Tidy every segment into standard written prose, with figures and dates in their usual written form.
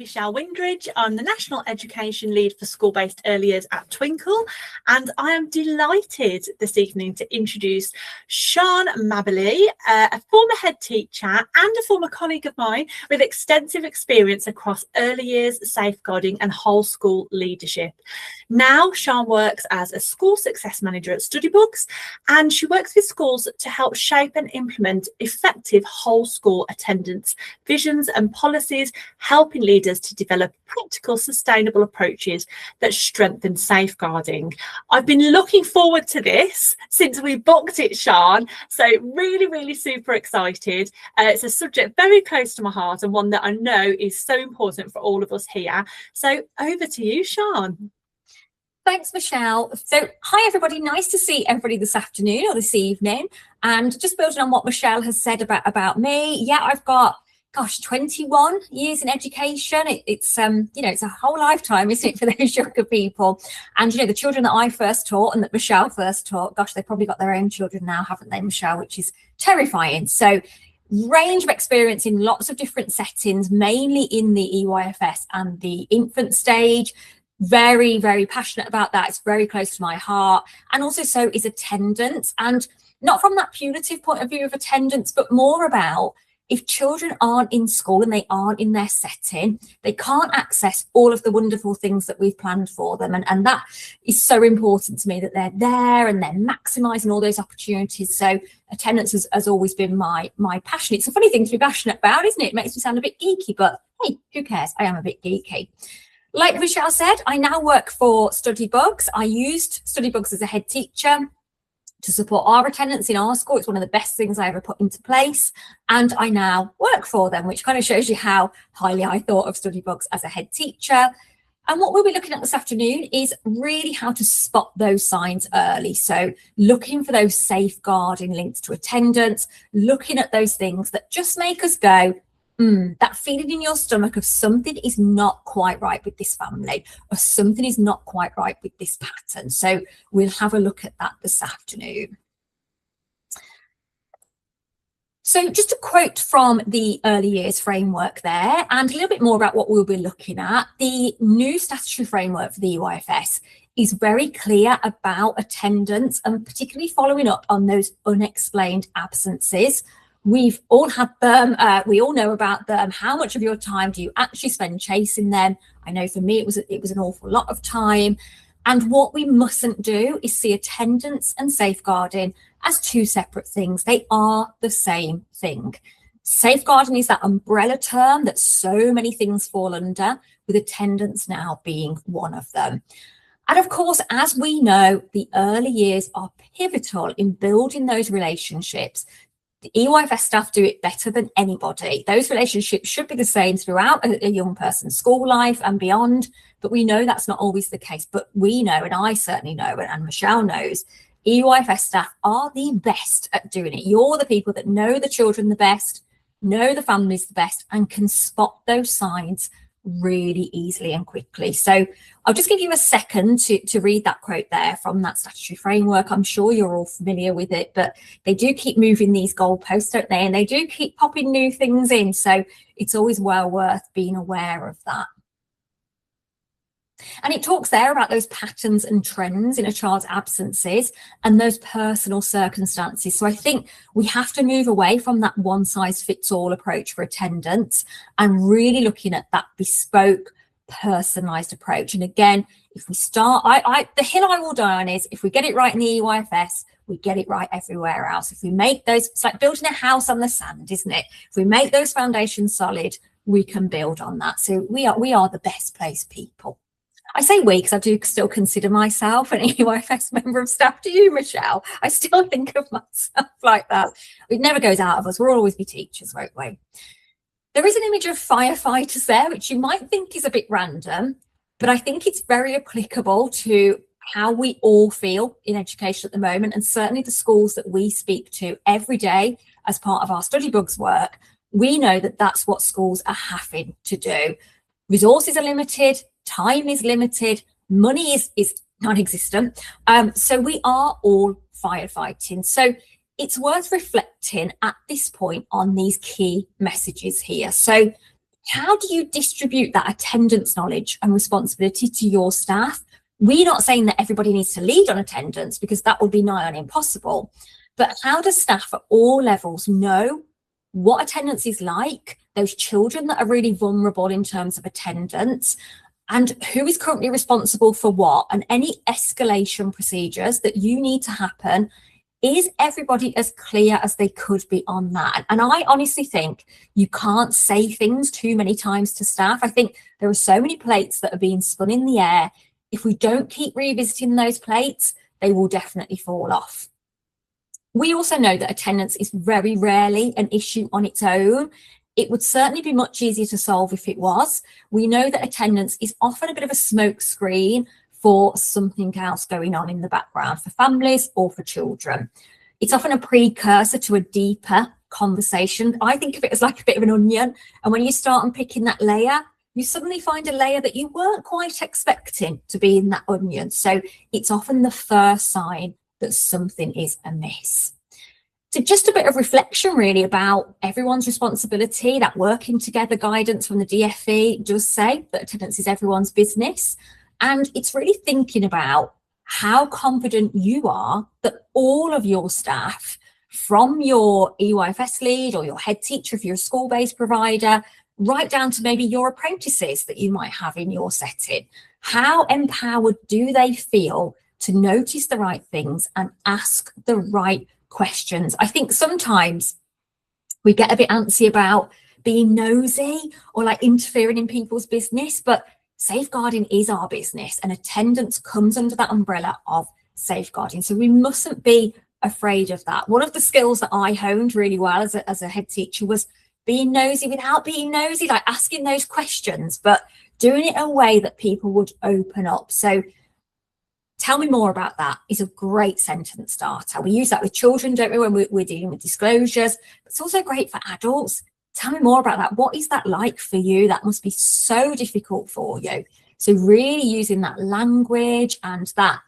Michelle Windridge. I'm the National Education Lead for School-Based Early Years at Twinkl, and I am delighted this evening to introduce Sian Mabberley, a former head teacher and a former colleague of mine with extensive experience across early years, safeguarding and whole school leadership. Now, Sian works as a school success manager at Studybugs, and she works with schools to help shape and implement effective whole school attendance visions and policies, helping leaders to develop practical, sustainable approaches that strengthen safeguarding. I've been looking forward to this since we booked it, Sian, so really super excited. It's a subject very close to my heart and one that I know is so important for all of us here. So over to you, Sian. Thanks, Michelle. So hi, everybody. Nice to see everybody this afternoon or this evening. And just building on what Michelle has said about me. Yeah, I've got, 21 years in education. It's it's a whole lifetime, isn't it, for those younger people? And, the children that I first taught and that Michelle first taught, they've probably got their own children now, haven't they, Michelle, which is terrifying. So range of experience in lots of different settings, mainly in the EYFS and the infant stage. Very passionate about that. It's very close to my heart. And also so is attendance, and not from that punitive point of view of attendance, but more about if children aren't in school and they aren't in their setting, they can't access all of the wonderful things that we've planned for them. And that is so important to me, that they're there and they're maximising all those opportunities. So attendance has always been my passion. It's a funny thing to be passionate about, isn't it? It makes me sound a bit geeky, but hey, who cares? I am a bit geeky. Like Michelle said, I now work for Studybugs. I used Studybugs as a head teacher to support our attendance in our school. It's one of the best things I ever put into place. And I now work for them, which kind of shows you how highly I thought of Studybugs as a head teacher. And what we'll be looking at this afternoon is really how to spot those signs early. So looking for those safeguarding links to attendance, looking at those things that just make us go, that feeling in your stomach of something is not quite right with this family, or something is not quite right with this pattern. So we'll have a look at that this afternoon. So just a quote from the early years framework there, and a little bit more about what we'll be looking at. The new statutory framework for the EYFS is very clear about attendance, and particularly following up on those unexplained absences. We've all had them. We all know about them. How much of your time do you actually spend chasing them? I know for me, it was an awful lot of time. And what we mustn't do is see attendance and safeguarding as two separate things. They are the same thing. Safeguarding is that umbrella term that so many things fall under, with attendance now being one of them. And of course, as we know, the early years are pivotal in building those relationships. The EYFS staff do it better than anybody. Those relationships should be the same throughout a young person's school life and beyond, but we know that's not always the case. But we know, and I certainly know, and Michelle knows, EYFS staff are the best at doing it. You're the people that know the children the best, know the families the best, and can spot those signs really easily and quickly. So I'll just give you a second to read that quote there from that statutory framework. I'm sure you're all familiar with it, but they do keep moving these goalposts, don't they? And they do keep popping new things in. So it's always well worth being aware of that. And it talks there about those patterns and trends in a child's absences and those personal circumstances. So I think we have to move away from that one-size-fits-all approach for attendance and really looking at that bespoke, personalised approach. And again, if we start, the hill I will die on is if we get it right in the EYFS, we get it right everywhere else. If we make those, it's like building a house on the sand, isn't it? If we make those foundations solid, we can build on that. So we are the best placed people. I say we because I do still consider myself an EYFS member of staff. Do you, Michelle? I still think of myself like that. It never goes out of us. We'll always be teachers, won't we? There is an image of firefighters there, which you might think is a bit random, but I think it's very applicable to how we all feel in education at the moment, and certainly the schools that we speak to every day as part of our Studybugs work. We know that that's what schools are having to do. Resources are limited, time is limited, money is non-existent. So we are all firefighting. So it's worth reflecting at this point on these key messages here. So how do you distribute that attendance knowledge and responsibility to your staff? We're not saying that everybody needs to lead on attendance, because that would be nigh on impossible. But how does staff at all levels know what attendance is like, those children that are really vulnerable in terms of attendance, and who is currently responsible for what, and any escalation procedures that you need to happen? Is everybody as clear as they could be on that? And I honestly think you can't say things too many times to staff. I think there are so many plates that are being spun in the air. If we don't keep revisiting those plates, they will definitely fall off. We also know that attendance is very rarely an issue on its own. It would certainly be much easier to solve if it was. We know that attendance is often a bit of a smoke screen for something else going on in the background for families or for children. It's often a precursor to a deeper conversation. I think of it as like a bit of an onion, and when you start unpicking that layer, you suddenly find a layer that you weren't quite expecting to be in that onion. So it's often the first sign that something is amiss. So just a bit of reflection really about everyone's responsibility. That working together guidance from the DfE does say that attendance is everyone's business. And it's really thinking about how confident you are that all of your staff, from your EYFS lead or your head teacher if you're a school-based provider, right down to maybe your apprentices that you might have in your setting, how empowered do they feel to notice the right things and ask the right questions? I think sometimes we get a bit antsy about being nosy or like interfering in people's business, but safeguarding is our business, and attendance comes under that umbrella of safeguarding. So we mustn't be afraid of that. One of the skills that I honed really well as a head teacher was being nosy without being nosy, like asking those questions, but doing it in a way that people would open up. So tell me more about that is a great sentence starter. We use that with children, don't we, when we're dealing with disclosures. It's also great for adults. Tell me more about that. What is that like for you? That must be so difficult for you. So really using that language and that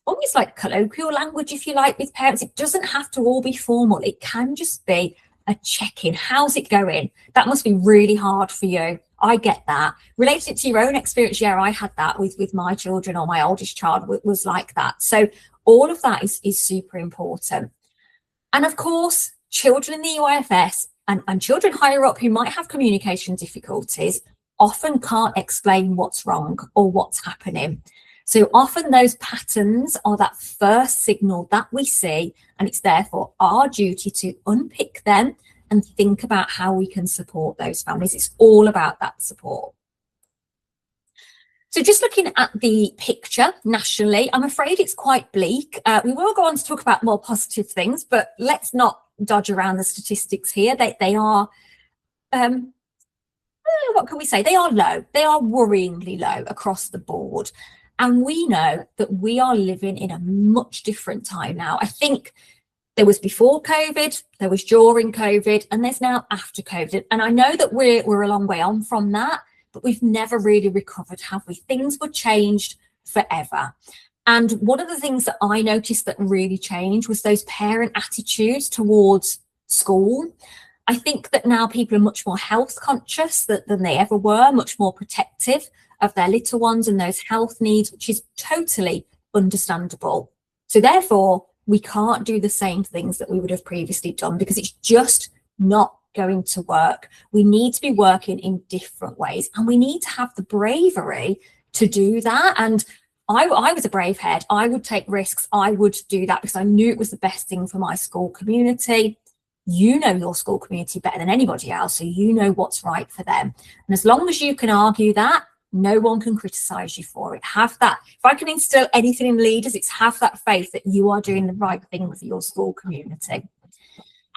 almost like colloquial language, if you like, with parents. It doesn't have to all be formal. It can just be a check-in. How's it going? That must be really hard for you. I get that. Related it to your own experience, yeah, I had that with my children, or my oldest child was like that. So all of that is super important. And of course, children in the EYFS and children higher up who might have communication difficulties often can't explain what's wrong or what's happening. So often those patterns are that first signal that we see, and it's therefore our duty to unpick them and think about how we can support those families. It's all about that support. So just looking at the picture nationally, I'm afraid it's quite bleak. We will go on to talk about more positive things, but let's not dodge around the statistics here. They are, what can we say? They are low. They are worryingly low across the board. And we know that we are living in a much different time now. I think there was before COVID, there was during COVID, and there's now after COVID. And I know that we're a long way on from that, but we've never really recovered, have we? Things were changed forever. And one of the things that I noticed that really changed was those parent attitudes towards school. I think that now people are much more health conscious than they ever were, much more protective of their little ones and those health needs, which is totally understandable. So therefore, we can't do the same things that we would have previously done because it's just not going to work. We need to be working in different ways, and we need to have the bravery to do that. And I was a brave head. I would take risks. I would do that because I knew it was the best thing for my school community. You know your school community better than anybody else, so you know what's right for them. And as long as you can argue that, no one can criticize you for it. Have that. If I can instill anything in leaders, it's have that faith that you are doing the right thing for your school community.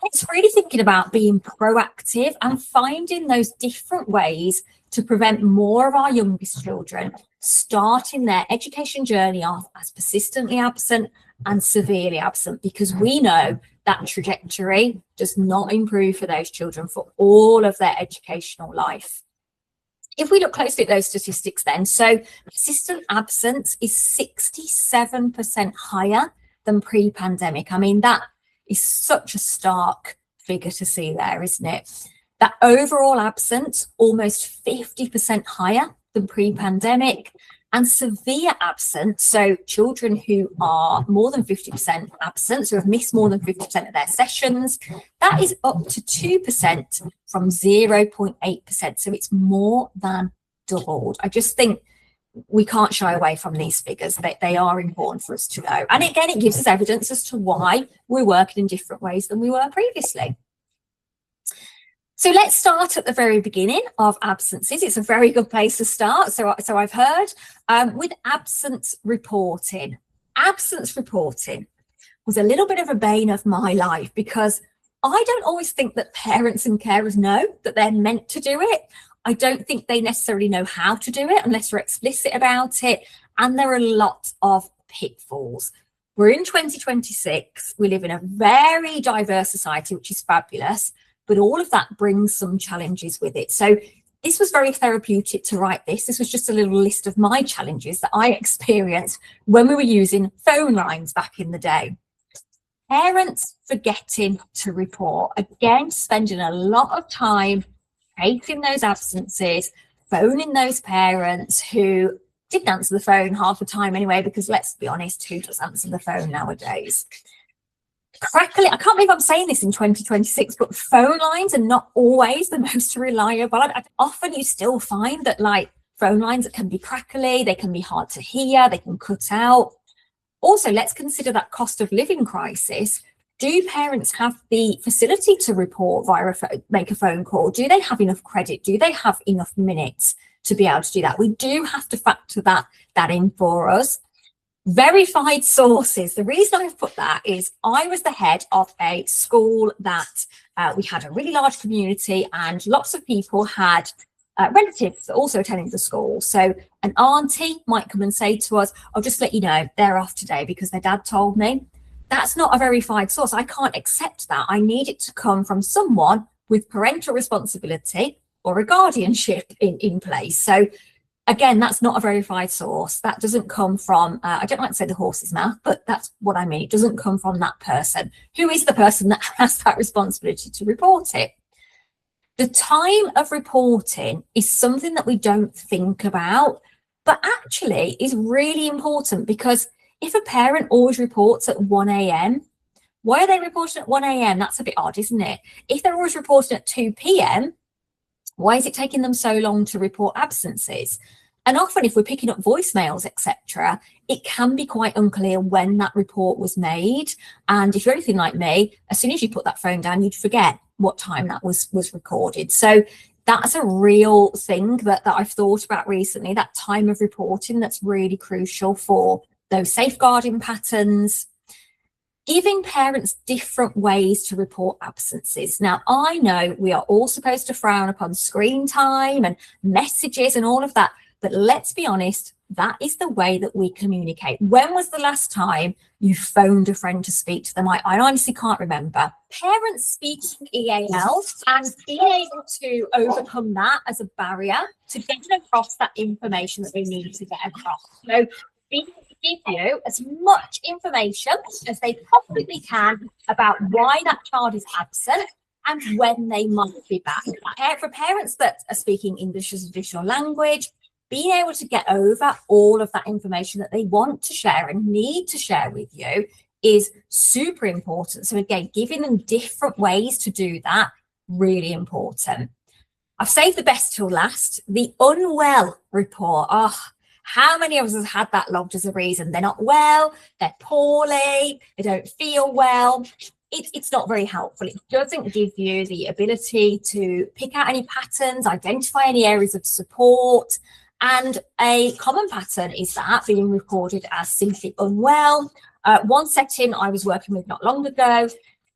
It's really thinking about being proactive and finding those different ways to prevent more of our youngest children starting their education journey off as persistently absent and severely absent, because we know that trajectory does not improve for those children for all of their educational life. If we look closely at those statistics then, so persistent absence is 67% higher than pre-pandemic. I mean, that is such a stark figure to see there, isn't it? That overall absence, almost 50% higher than pre-pandemic, and severe absence, so children who are more than 50% absent, so have missed more than 50% of their sessions, that is up to 2% from 0.8%. So it's more than doubled. I just think we can't shy away from these figures. They are important for us to know. And again, it gives us evidence as to why we're working in different ways than we were previously. So let's start at the very beginning of absences. It's a very good place to start. So I've heard with absence reporting. Absence reporting was a little bit of a bane of my life because I don't always think that parents and carers know that they're meant to do it. I don't think they necessarily know how to do it unless we're explicit about it. And there are lots of pitfalls. We're in 2026. We live in a very diverse society, which is fabulous. But all of that brings some challenges with it. So this was very therapeutic to write this. This was just a little list of my challenges that I experienced when we were using phone lines back in the day. Parents forgetting to report. Again, spending a lot of time chasing those absences, phoning those parents who didn't answer the phone half the time anyway, because let's be honest, who does answer the phone nowadays? Crackling, I can't believe I'm saying this in 2026, but phone lines are not always the most reliable. Often you still find that like phone lines that can be crackly, they can be hard to hear, they can cut out. Also, let's consider that cost of living crisis. Do parents have the facility to report via make a phone call? Do they have enough credit? Do they have enough minutes to be able to do that? We do have to factor that in for us. Verified sources. The reason I've put that is I was the head of a school that we had a really large community and lots of people had relatives that also attended the school. So an auntie might come and say to us, I'll just let you know, they're off today because their dad told me. That's not a verified source. I can't accept that. I need it to come from someone with parental responsibility or a guardianship in place. So again, that's not a verified source. That doesn't come from, I don't like to say the horse's mouth, but that's what I mean. It doesn't come from that person. Who is the person that has that responsibility to report it? The time of reporting is something that we don't think about, but actually is really important because if a parent always reports at 1 a.m., why are they reporting at 1 a.m.? That's a bit odd, isn't it? If they're always reporting at 2 p.m., why is it taking them so long to report absences? And often if we're picking up voicemails, etc., it can be quite unclear when that report was made. And if you're anything like me, as soon as you put that phone down, you'd forget what time that was recorded. So that's a real thing that I've thought about recently, that time of reporting that's really crucial for those safeguarding patterns. Giving parents different ways to report absences. Now, I know we are all supposed to frown upon screen time and messages and all of that, but let's be honest, that is the way that we communicate. When was the last time you phoned a friend to speak to them? I honestly can't remember. Parents speaking EAL and being able to overcome that as a barrier to getting across that information that they need to get across. So being give you as much information as they possibly can about why that child is absent and when they might be back. For parents that are speaking English as an additional language, being able to get over all of that information that they want to share and need to share with you is super important. So again, giving them different ways to do that, really important. I've saved the best till last, the unwell report. Oh, how many of us have had that logged as a reason? They're not well, they're poorly, they don't feel well. It's not very helpful. It doesn't give you the ability to pick out any patterns, identify any areas of support. And a common pattern is that being recorded as simply unwell. One setting I was working with not long ago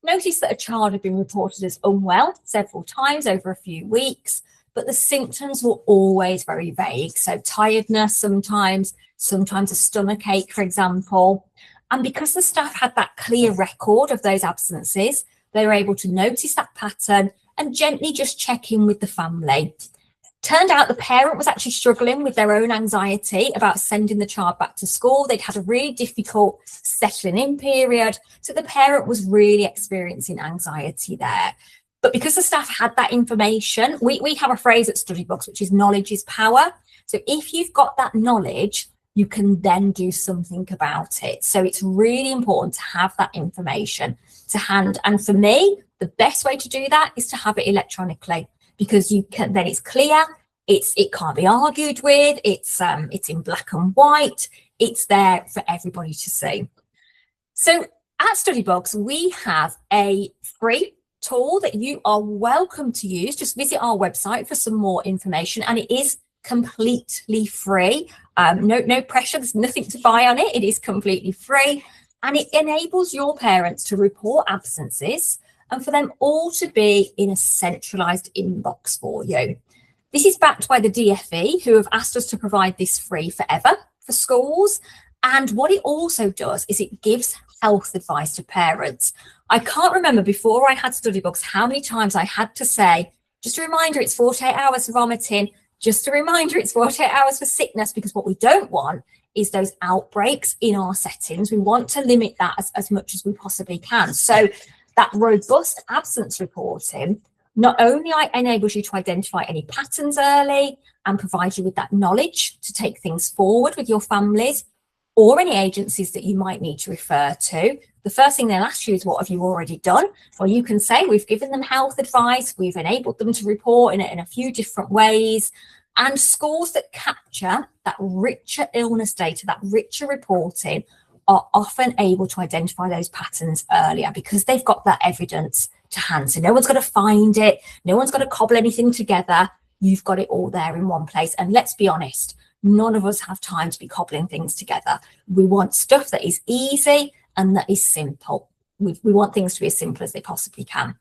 noticed that a child had been reported as unwell several times over a few weeks. But the symptoms were always very vague. So tiredness sometimes a stomach ache, for example. And because the staff had that clear record of those absences, they were able to notice that pattern and gently just check in with the family. Turned out the parent was actually struggling with their own anxiety about sending the child back to school. They'd had a really difficult settling in period. So the parent was really experiencing anxiety there. But because the staff had that information, we have a phrase at Studybugs, which is knowledge is power. So if you've got that knowledge, you can then do something about it. So it's really important to have that information to hand. And for me, the best way to do that is to have it electronically, because you can, then it's clear, it can't be argued with, it's in black and white, it's there for everybody to see. So at Studybugs, we have a free tool that you are welcome to use. Just visit our website for some more information, and it is completely free. No pressure, there's nothing to buy on it. It is completely free, and it enables your parents to report absences and for them all to be in a centralised inbox for you. This is backed by the DfE, who have asked us to provide this free forever for schools. And what it also does is it gives health advice to parents. I can't remember before I had Studybugs how many times I had to say, just a reminder, it's 48 hours for vomiting, just a reminder, it's 48 hours for sickness, because what we don't want is those outbreaks in our settings. We want to limit that as much as we possibly can. So that robust absence reporting not only enables you to identify any patterns early and provide you with that knowledge to take things forward with your families or any agencies that you might need to refer to. The first thing they'll ask you is, what have you already done? Well, you can say, we've given them health advice, we've enabled them to report in a few different ways. And schools that capture that richer illness data, that richer reporting, are often able to identify those patterns earlier because they've got that evidence to hand. So no one's got to find it, no one's got to cobble anything together. You've got it all there in one place. And let's be honest, none of us have time to be cobbling things together. We want stuff that is easy and that is simple. We want things to be as simple as they possibly can.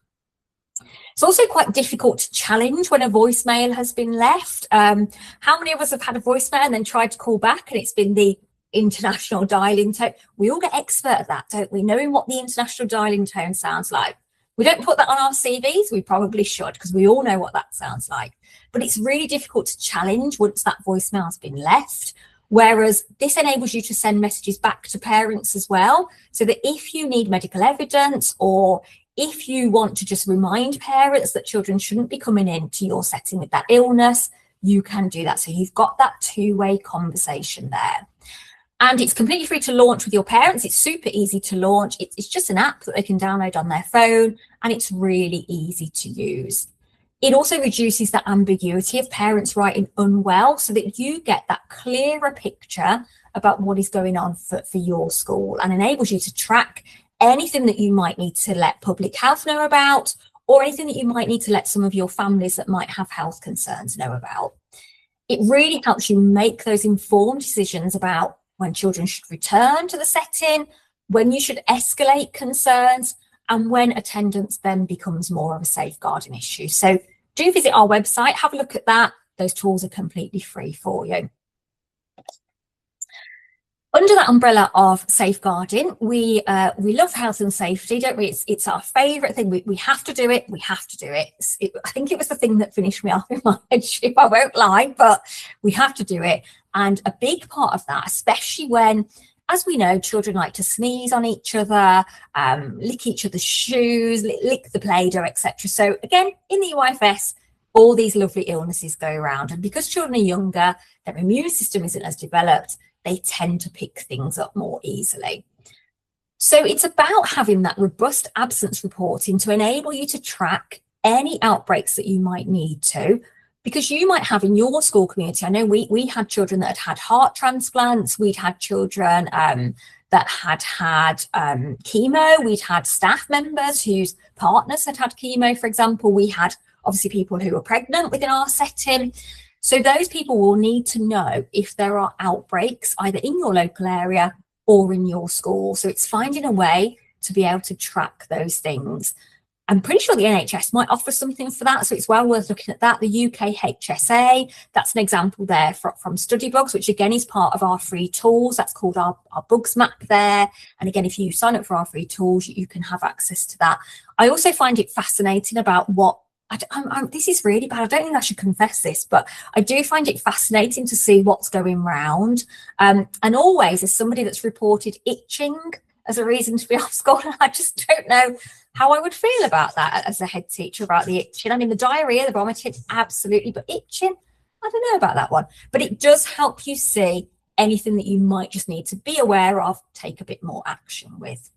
It's also quite difficult to challenge when a voicemail has been left. How many of us have had a voicemail and then tried to call back and it's been the international dialing tone? We all get expert at that, don't we? Knowing what the international dialing tone sounds like. We don't put that on our CVs. We probably should, because we all know what that sounds like. But it's really difficult to challenge once that voicemail has been left. Whereas this enables you to send messages back to parents as well, so that if you need medical evidence or if you want to just remind parents that children shouldn't be coming into your setting with that illness, you can do that. So you've got that two-way conversation there. And it's completely free to launch with your parents. It's super easy to launch. It's just an app that they can download on their phone, and it's really easy to use. It also reduces the ambiguity of parents writing unwell, so that you get that clearer picture about what is going on for your school, and enables you to track anything that you might need to let public health know about, or anything that you might need to let some of your families that might have health concerns know about. It really helps you make those informed decisions about when children should return to the setting, when you should escalate concerns, and when attendance then becomes more of a safeguarding issue. So do visit our website, have a look at that. Those tools are completely free for you. Under that umbrella of safeguarding, we love health and safety, don't we? It's our favourite thing. We have to do it. We have to do it. I think it was the thing that finished me off in my headship, I won't lie, but we have to do it. And a big part of that, especially when, as we know, children like to sneeze on each other, lick each other's shoes, lick the Play-Doh, etc. So again, in the UIFS, all these lovely illnesses go around. And because children are younger, their immune system isn't as developed, they tend to pick things up more easily. So it's about having that robust absence reporting to enable you to track any outbreaks that you might need to, because you might have in your school community. I know we had children that had heart transplants, we'd had children that had chemo, we'd had staff members whose partners had chemo, for example. We had obviously people who were pregnant within our setting. So those people will need to know if there are outbreaks either in your local area or in your school. So it's finding a way to be able to track those things. I'm pretty sure the NHS might offer something for that, so it's well worth looking at that. The UK HSA, that's an example there from Studybugs, which again is part of our free tools. That's called our bugs map there. And again, if you sign up for our free tools, you can have access to that. I also find it fascinating about what, this is really bad, I don't think I should confess this, but I do find it fascinating to see what's going round. And always as somebody that's reported itching as a reason to be off school, I just don't know how I would feel about that as a head teacher, about the itching. I mean, the diarrhea, the vomiting, absolutely, but itching, I don't know about that one. But it does help you see anything that you might just need to be aware of, take a bit more action with.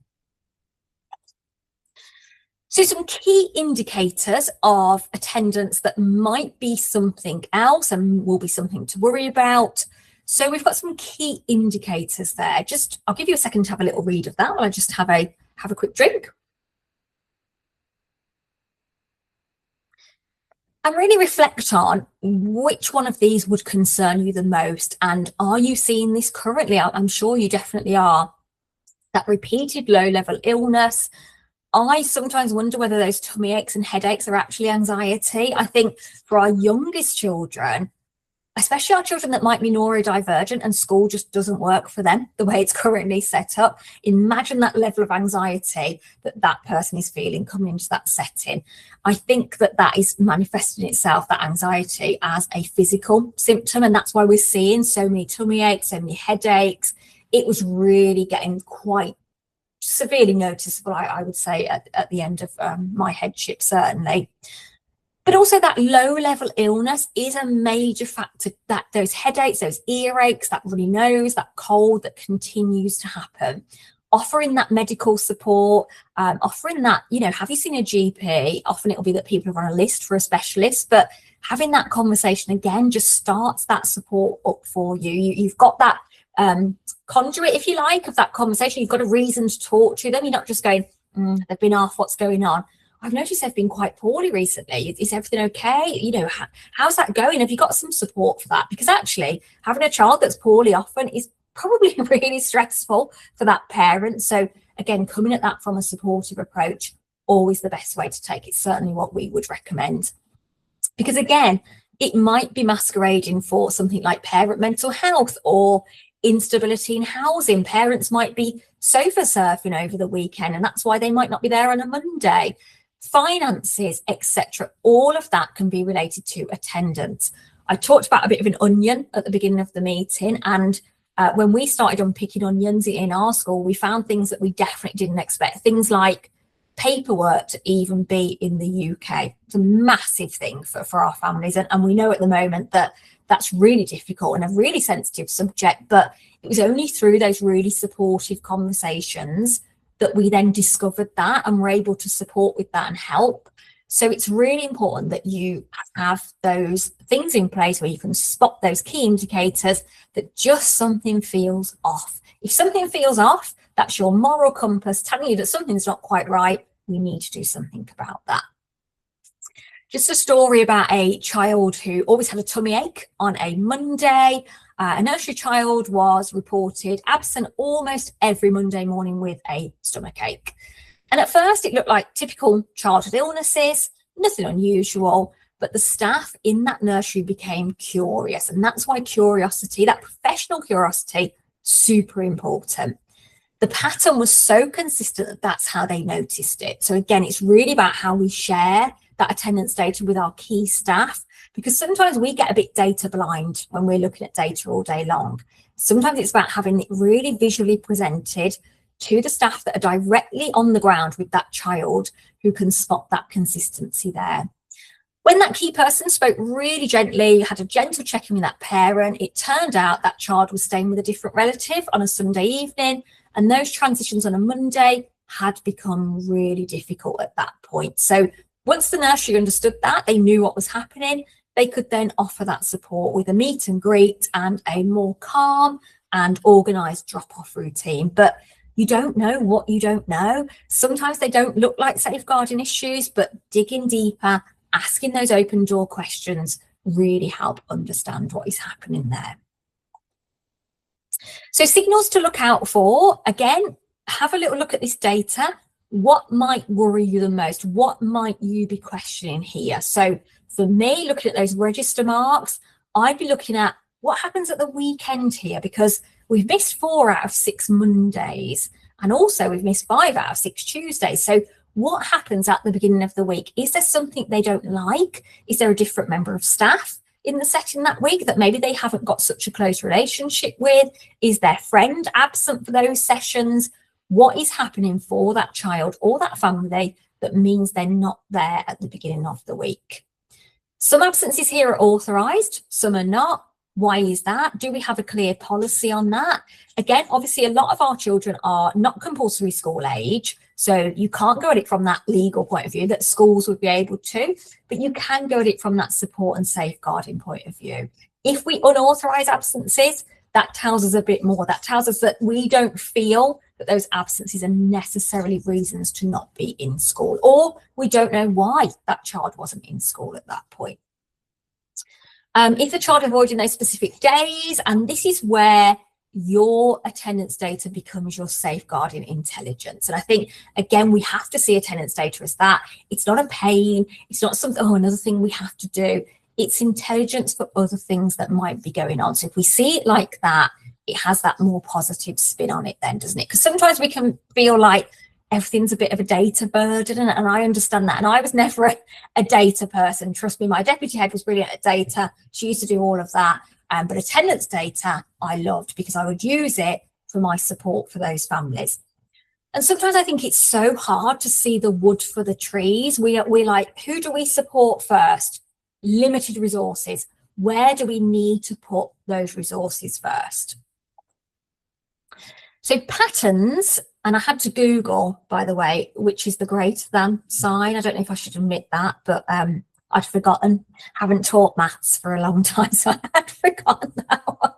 So some key indicators of attendance that might be something else and will be something to worry about. So we've got some key indicators there. I'll give you a second to have a little read of that while I just have a quick drink. And really reflect on which one of these would concern you the most. And are you seeing this currently? I'm sure you definitely are. That repeated low-level illness. I sometimes wonder whether those tummy aches and headaches are actually anxiety. I think for our youngest children, especially our children that might be neurodivergent and school just doesn't work for them the way it's currently set up, imagine that level of anxiety that person is feeling coming into that setting. I think that is manifesting itself, that anxiety, as a physical symptom, and that's why we're seeing so many tummy aches, so many headaches. It was really getting quite severely noticeable, I would say, at the end of my headship, certainly. But also that low-level illness is a major factor, that those headaches, those earaches, that runny nose, that cold that continues to happen. Offering that medical support, offering that, have you seen a GP? Often it'll be that people are on a list for a specialist, but having that conversation again just starts that support up for you. You've got that conduit, if you like, of that conversation. You've got a reason to talk to them. You're not just going, they've been off, what's going on? I've noticed they've been quite poorly recently. Is everything okay? How's that going? Have you got some support for that? Because actually having a child that's poorly often is probably really stressful for that parent. So again, coming at that from a supportive approach, always the best way to take it. Certainly what we would recommend. Because again, it might be masquerading for something like parent mental health or instability in housing. Parents might be sofa surfing over the weekend, and that's why they might not be there on a Monday. Finances, etc. All of that can be related to attendance. I talked about a bit of an onion at the beginning of the meeting, and when we started unpicking onions in our school, we found things that we definitely didn't expect. Things like paperwork to even be in the UK. It's a massive thing for our families, and we know at the moment that's really difficult and a really sensitive subject, but it was only through those really supportive conversations that we then discovered that and were able to support with that and help. So it's really important that you have those things in place where you can spot those key indicators that just something feels off. If something feels off, that's your moral compass telling you that something's not quite right. We need to do something about that. Just a story about a child who always had a tummy ache on a Monday. A nursery child was reported absent almost every Monday morning with a stomach ache. And at first it looked like typical childhood illnesses, nothing unusual, but the staff in that nursery became curious. And that's why curiosity, that professional curiosity, super important. The pattern was so consistent that that's how they noticed it. So again, it's really about how we share that attendance data with our key staff, because sometimes we get a bit data blind when we're looking at data all day long. Sometimes it's about having it really visually presented to the staff that are directly on the ground with that child, who can spot that consistency there. When that key person spoke really gently, had a gentle check-in with that parent, it turned out that child was staying with a different relative on a Sunday evening, and those transitions on a Monday had become really difficult at that point. So once the nursery understood that, they knew what was happening, they could then offer that support with a meet and greet and a more calm and organised drop-off routine. But you don't know what you don't know. Sometimes they don't look like safeguarding issues, but digging deeper, asking those open door questions really help understand what is happening there. So signals to look out for, again, have a little look at this data. What might worry you the most? What might you be questioning here? So for me, looking at those register marks, I'd be looking at what happens at the weekend here, because we've missed 4 out of 6 Mondays, and also we've missed 5 out of 6 Tuesdays. So what happens at the beginning of the week? Is there something they don't like? Is there a different member of staff in the setting that week that maybe they haven't got such a close relationship with? Is their friend absent for those sessions? What is happening for that child or that family that means they're not there at the beginning of the week. Some absences here are authorised, some are not. Why is that? Do we have a clear policy on that? Again, obviously, a lot of our children are not compulsory school age, so you can't go at it from that legal point of view that schools would be able to, but you can go at it from that support and safeguarding point of view. If we unauthorise absences, that tells us a bit more. That tells us that we don't feel that those absences are necessarily reasons to not be in school, or we don't know why that child wasn't in school at that point. If the child avoiding those specific days, and this is where your attendance data becomes your safeguarding intelligence. And I think, again, we have to see attendance data as that. It's not a pain. It's not something, oh, another thing we have to do. It's intelligence for other things that might be going on. So if we see it like that, it has that more positive spin on it then, doesn't it? Because sometimes we can feel like everything's a bit of a data burden, and I understand that. And I was never a data person. Trust me, my deputy head was brilliant at data. She used to do all of that. But attendance data, I loved because I would use it for my support for those families. And sometimes I think it's so hard to see the wood for the trees. We're like, who do we support first? Limited resources. Where do we need to put those resources first? So patterns, and I had to Google, by the way, which is the greater than sign. I don't know if I should admit that, but I'd forgotten. Haven't taught maths for a long time, so I had forgotten that one.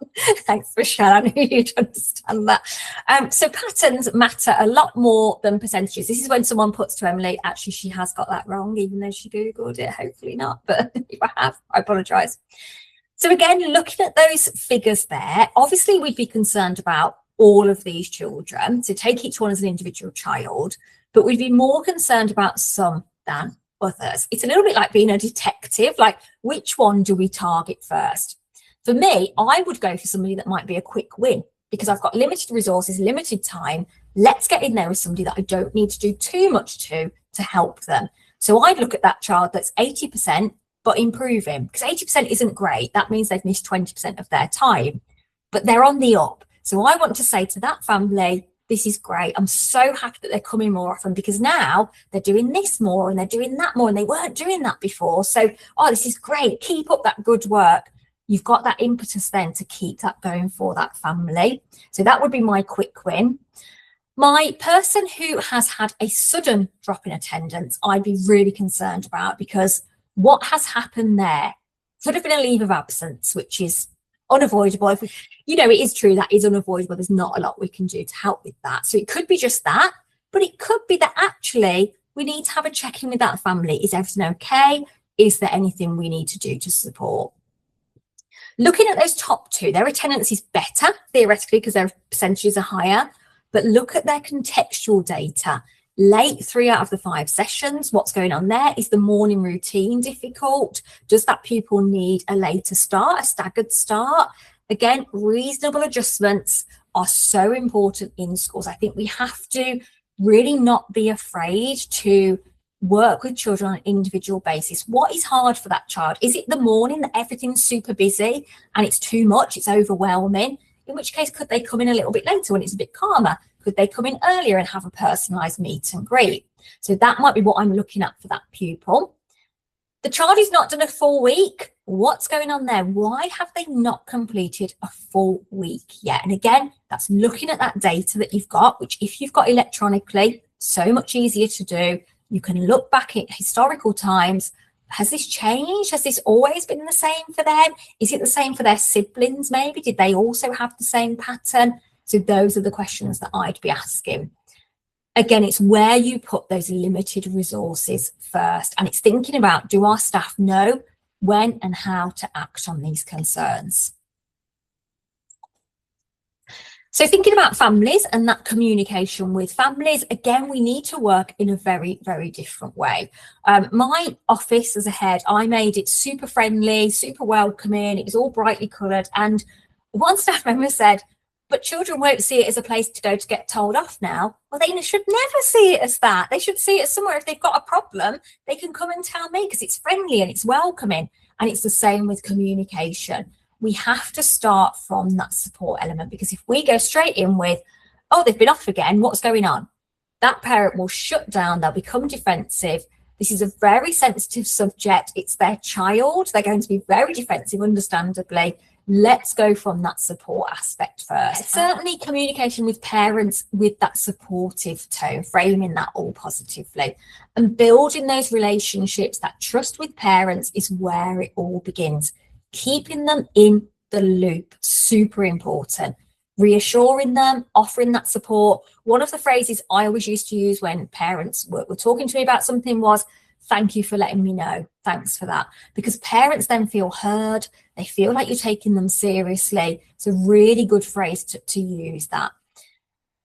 Thanks, Michelle. I knew you'd understand that. So patterns matter a lot more than percentages. This is when someone puts to Emily, actually, she has got that wrong, even though she Googled it. Hopefully not, but if I have, I apologise. So again, looking at those figures there, obviously we'd be concerned about all of these children. So take each one as an individual child, but we'd be more concerned about some than others. It's a little bit like being a detective, like which one do we target first? For me, I would go for somebody that might be a quick win because I've got limited resources, limited time. Let's get in there with somebody that I don't need to do too much to help them. So I'd look at that child that's 80%, but improving, because 80% isn't great. That means they've missed 20% of their time, but they're on the up. So I want to say to that family, this is great. I'm so happy that they're coming more often because now they're doing this more and they're doing that more and they weren't doing that before. So, oh, this is great. Keep up that good work. You've got that impetus then to keep that going for that family. So that would be my quick win. My person who has had a sudden drop in attendance, I'd be really concerned about because what has happened there could have been a leave of absence, which is unavoidable. If we, it is true that is unavoidable. There's not a lot we can do to help with that. So it could be just that, but it could be that actually we need to have a check-in with that family. Is everything okay? Is there anything we need to do to support? Looking at those top two, their attendance is better theoretically because their percentages are higher, but look at their contextual data. Late 3 out of the 5 sessions, what's going on there? Is the morning routine difficult? Does that pupil need a later start, a staggered start? Again, reasonable adjustments are so important in schools. I think we have to really not be afraid to work with children on an individual basis. What is hard for that child? Is it the morning that everything's super busy and it's too much, it's overwhelming? In which case, could they come in a little bit later when it's a bit calmer? Could they come in earlier and have a personalised meet and greet? So that might be what I'm looking at for that pupil. The child is not done a full week. What's going on there? Why have they not completed a full week yet? And again, that's looking at that data that you've got, which if you've got electronically, so much easier to do. You can look back at historical times. Has this changed? Has this always been the same for them? Is it the same for their siblings maybe? Did they also have the same pattern? So those are the questions that I'd be asking. Again, it's where you put those limited resources first. And it's thinking about, do our staff know when and how to act on these concerns? So thinking about families and that communication with families, again, we need to work in a very, very different way. My office as a head, I made it super friendly, super welcoming. It was all brightly coloured. And one staff member said, but children won't see it as a place to go to get told off now. Well, they should never see it as that. They should see it as somewhere, if they've got a problem, they can come and tell me because it's friendly and it's welcoming. And it's the same with communication. We have to start from that support element, because if we go straight in with, oh, they've been off again, what's going on? that parent will shut down, they'll become defensive. This is a very sensitive subject. It's their child. They're going to be very defensive, understandably. Let's go from that support aspect first. Certainly communication with parents with that supportive tone, framing that all positively, and building those relationships, that trust with parents is where it all begins. Keeping them in the loop, super important. Reassuring them, offering that support. One of the phrases I always used to use when parents were talking to me about something was, thank you for letting me know. Thanks for that. Because parents then feel heard. They feel like you're taking them seriously. It's a really good phrase to use that.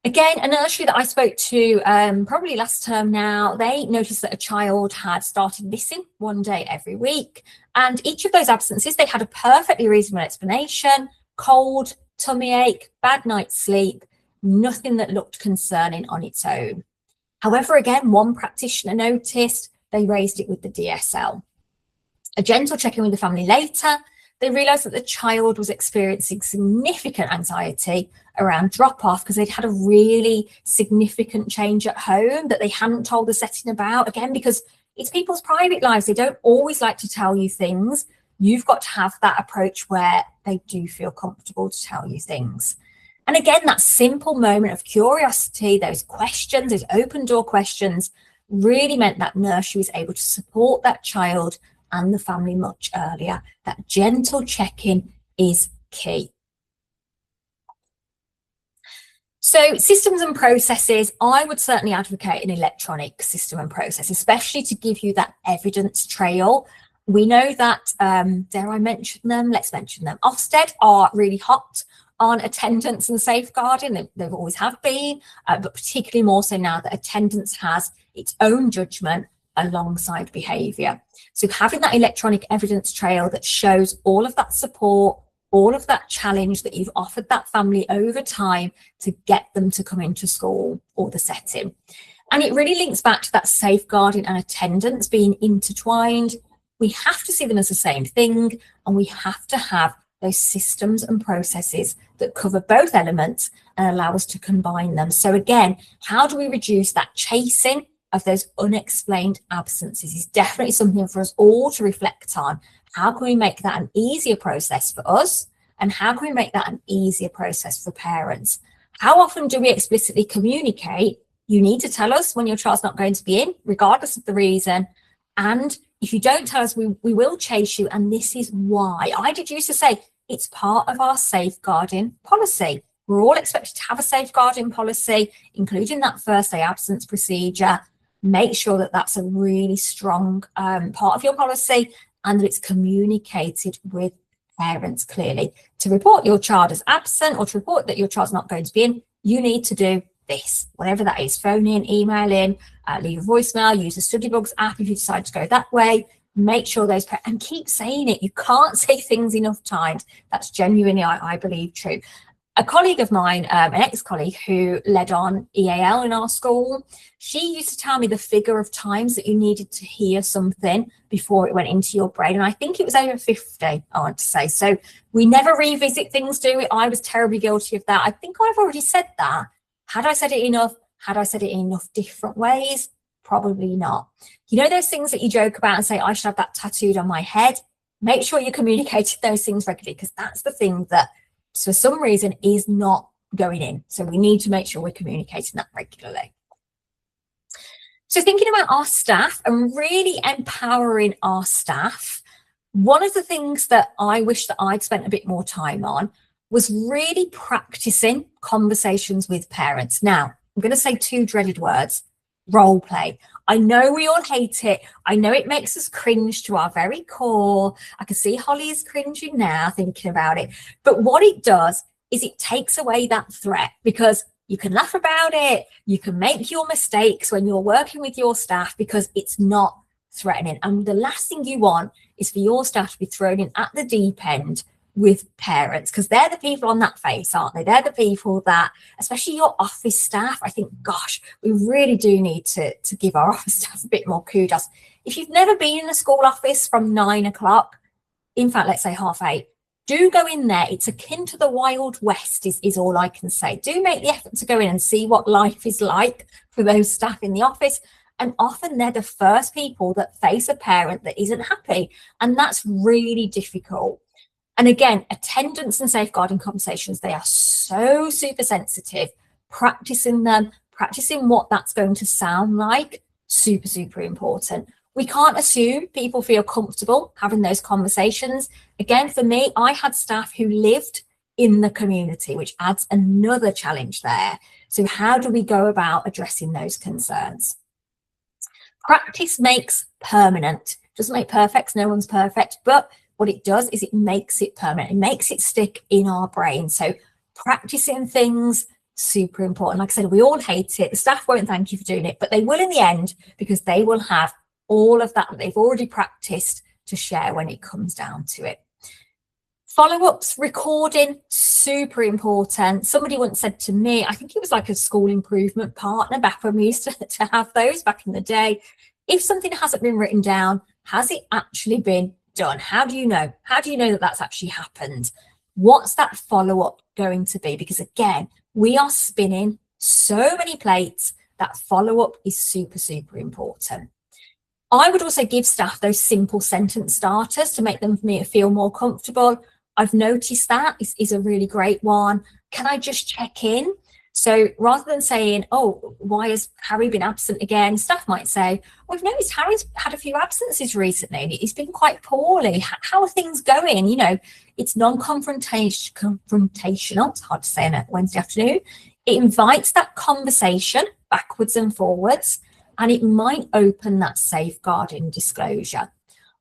Again, a nursery that I spoke to probably last term now, they noticed that a child had started missing one day every week. And each of those absences, they had a perfectly reasonable explanation: cold, tummy ache, bad night's sleep, nothing that looked concerning on its own. However, again, one practitioner noticed, they raised it with the DSL. A gentle check-in with the family later, they realised that the child was experiencing significant anxiety around drop-off because they'd had a really significant change at home that they hadn't told the setting about. Again, because it's people's private lives. They don't always like to tell you things. You've got to have that approach where they do feel comfortable to tell you things. And again, that simple moment of curiosity, those questions, those open door questions, really meant that nursery was able to support that child and the family much earlier. That gentle check-in is key. So systems and processes, I would certainly advocate an electronic system and process, especially to give you that evidence trail. We know that, dare I mention them? Let's mention them. Ofsted are really hot on attendance and safeguarding. They've always have been, but particularly more so now that attendance has its own judgment alongside behaviour. So having that electronic evidence trail that shows all of that support, all of that challenge that you've offered that family over time to get them to come into school or the setting. And it really links back to that safeguarding and attendance being intertwined. We have to see them as the same thing, and we have to have those systems and processes that cover both elements and allow us to combine them. So again, how do we reduce that chasing of those unexplained absences is definitely something for us all to reflect on. How can we make that an easier process for us? And how can we make that an easier process for parents? How often do we explicitly communicate, you need to tell us when your child's not going to be in, regardless of the reason? And if you don't tell us, we will chase you. And this is why. I did used to say it's part of our safeguarding policy. We're all expected to have a safeguarding policy, including that first day absence procedure. Make sure that that's a really strong part of your policy and that it's communicated with parents clearly. To report your child as absent or to report that your child's not going to be in, you need to do this, whatever that is: phone in, email in, leave a voicemail, use the Studybugs app if you decide to go that way. Make sure those, and keep saying it. You can't say things enough times. That's genuinely, I believe, true. A colleague of mine, an ex-colleague who led on EAL in our school, she used to tell me the figure of times that you needed to hear something before it went into your brain. And I think it was over 50, I want to say. So we never revisit things, do we? I was terribly guilty of that. I think I've already said that. Had I said it enough? Had I said it in enough different ways? Probably not. You know those things that you joke about and say, I should have that tattooed on my head? Make sure you're communicating those things regularly, because that's the thing that for some reason is not going in. So we need to make sure we're communicating that regularly. So thinking about our staff and really empowering our staff, one of the things that I wish that I'd spent a bit more time on was really practicing conversations with parents. Now, I'm going to say two dreaded words: role play. I know we all hate it. I know it makes us cringe to our very core. I can see Holly is cringing now thinking about it. But what it does is it takes away that threat, because you can laugh about it. You can make your mistakes when you're working with your staff because it's not threatening. And the last thing you want is for your staff to be thrown in at the deep end with parents, because they're the people on that face, aren't they? They're the people that, especially your office staff, I think, gosh, we really do need to give our office staff a bit more kudos. If you've never been in a school office from 9 o'clock, in fact, let's say 8:30, do go in there. It's akin to the Wild West is all I can say. Do make the effort to go in and see what life is like for those staff in the office. And often they're the first people that face a parent that isn't happy. And that's really difficult. And again, attendance and safeguarding conversations, they are so super sensitive. Practicing them, practicing what that's going to sound like, super, super important. We can't assume people feel comfortable having those conversations. Again, for me, I had staff who lived in the community, which adds another challenge there. So how do we go about addressing those concerns? Practice makes permanent. Doesn't make perfect, no one's perfect, but what it does is it makes it permanent. It makes it stick in our brain. So practicing things, super important. Like I said, we all hate it. The staff won't thank you for doing it, but they will in the end, because they will have all of that they've already practiced to share when it comes down to it. Follow-ups, recording, super important. Somebody once said to me, I think it was like a school improvement partner back when we used to have those back in the day. If something hasn't been written down, has it actually been done? How do you know? How do you know that that's actually happened? What's that follow-up going to be? Because again, we are spinning so many plates. That follow-up is super, super important. I would also give staff those simple sentence starters to make them feel more comfortable. I've noticed that is a really great one. Can I just check in? So rather than saying, oh, why has Harry been absent again? Staff might say, we've noticed Harry's had a few absences recently. He's been quite poorly. How are things going? You know, it's non-confrontational. It's hard to say on a Wednesday afternoon. It invites that conversation backwards and forwards, and it might open that safeguarding disclosure.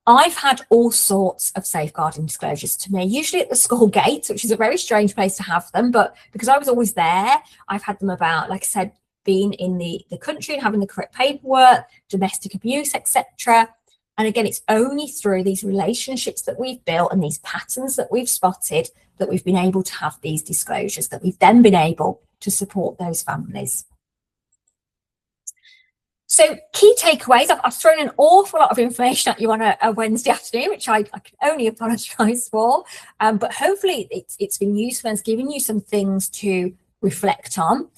I've had all sorts of safeguarding disclosures to me, usually at the school gate, which is a very strange place to have them. But because I was always there, I've had them about, like I said, being in the country and having the correct paperwork, domestic abuse, etc. And again, it's only through these relationships that we've built and these patterns that we've spotted that we've been able to have these disclosures, that we've then been able to support those families. So key takeaways, I've thrown an awful lot of information at you on a Wednesday afternoon, which I can only apologise for, but hopefully it's been useful and it's given you some things to reflect on.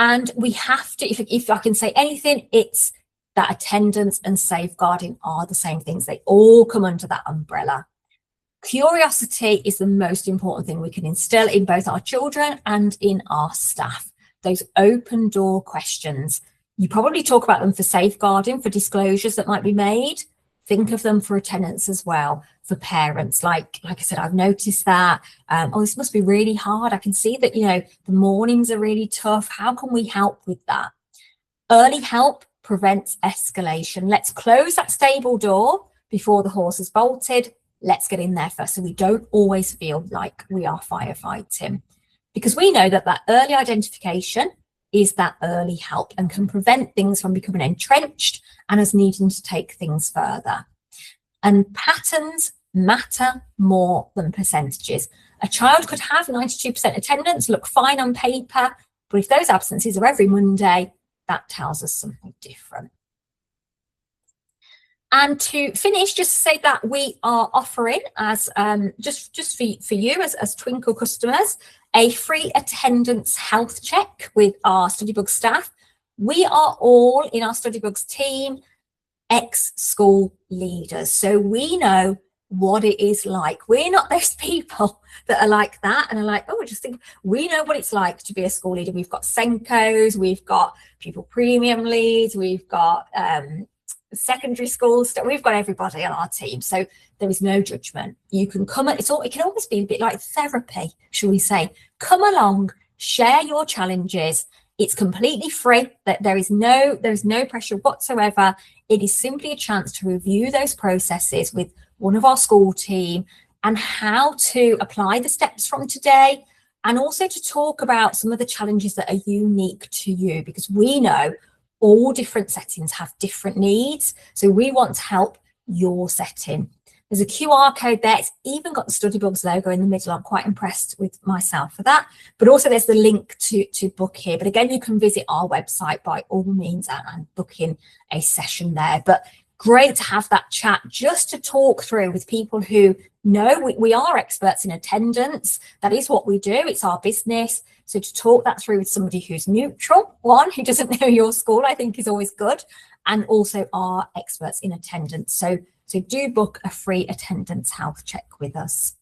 And we have to, if I can say anything, it's that attendance and safeguarding are the same things. They all come under that umbrella. Curiosity is the most important thing we can instill in both our children and in our staff. Those open door questions. You probably talk about them for safeguarding, for disclosures that might be made. Think of them for attendance as well, for parents. Like I said, I've noticed that, oh, this must be really hard. I can see that, you know, the mornings are really tough. How can we help with that? Early help prevents escalation. Let's close that stable door before the horse has bolted. Let's get in there first, so we don't always feel like we are firefighting. Because we know that that early identification is that early help and can prevent things from becoming entrenched and us needing to take things further. And patterns matter more than percentages. A child could have 92% attendance, look fine on paper, but if those absences are every Monday, that tells us something different. And to finish, just to say that we are offering, as just for you as Twinkl customers, a free attendance health check with our Studybugs staff. We are all in our Studybugs team ex-school leaders, so we know what it is like. We're not those people that are like that and are like, oh, just think. We know what it's like to be a school leader. We've got Senkos, we've got pupil premium leads, we've got secondary schools, we've got everybody on our team, so there is no judgment. You can come, it can almost be a bit like therapy, shall we say. Come along, share your challenges. It's completely free. That there is no pressure whatsoever. It is simply a chance to review those processes with one of our school team and how to apply the steps from today, and also to talk about some of the challenges that are unique to you, because we know all different settings have different needs. So we want to help your setting. There's a QR code there. It's even got the Studybugs logo in the middle. I'm quite impressed with myself for that. But also there's the link to book here. But again, you can visit our website by all means and book in a session there. But great to have that chat just to talk through with people who know we are experts in attendance. That is what we do. It's our business. So to talk that through with somebody who's neutral, one who doesn't know your school, I think is always good, and also are experts in attendance. So do book a free attendance health check with us.